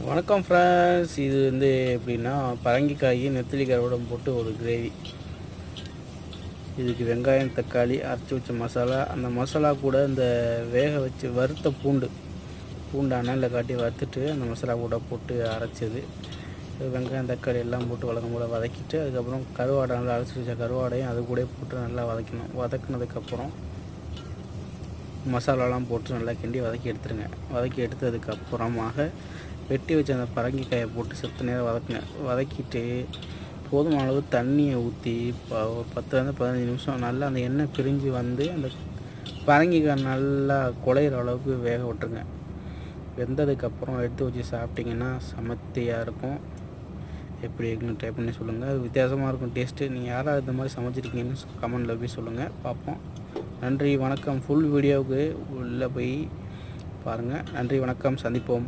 வணக்கம் ஃப்ரெண்ட்ஸ். இது எப்படின்னா பரங்கிக்காய் நெத்திலிக்காயோட போட்டு ஒரு கிரேவி. இதுக்கு வெங்காயம் தக்காளி அரைச்சி வச்ச மசாலா, அந்த மசாலா கூட இந்த வேக வச்சு வறுத்த பூண்டு அனலில் காட்டி வறுத்துட்டு அந்த மசாலா கூட போட்டு அரைச்சது. வெங்காயம் தக்காளி எல்லாம் போட்டு வழக்கம் போல் வதக்கிட்டு அதுக்கப்புறம் கருவாடை நல்லா அரைச்சி வச்ச கருவாடையும் அது கூட போட்டு நல்லா வதக்கணும். வதக்கினதுக்கப்புறம் மசாலாலாம் போட்டு நல்லா கிண்டி வதக்கி எடுத்துருங்க. வதக்கி எடுத்ததுக்கப்புறமாக வெட்டி வச்ச அந்த பரங்கிக்காயை போட்டு செத்த நேரம் வதக்கிட்டு போதுமான அளவு தண்ணியை ஊற்றி ஒரு 10-15 நிமிஷம் நல்லா அந்த எண்ணெய் பிரிஞ்சு வந்து அந்த பரங்கிக்காய் நல்லா குழையிற அளவுக்கு வேக விட்டுருங்க. வெந்ததுக்கப்புறம் எடுத்து வச்சு சாப்பிட்டிங்கன்னா சமத்தியாக இருக்கும். எப்படி இருக்குன்னு ட்ரை பண்ணி சொல்லுங்கள். அது வித்தியாசமாக இருக்கும் டேஸ்ட்டு. நீங்கள் யாராவது இந்த மாதிரி சமைச்சிருக்கீங்கன்னு கமெண்டில் போய் சொல்லுங்கள், பார்ப்போம். நன்றி, வணக்கம். ஃபுல் வீடியோவுக்கு உள்ளே போய் பாருங்கள். நன்றி, வணக்கம், சந்திப்போம்.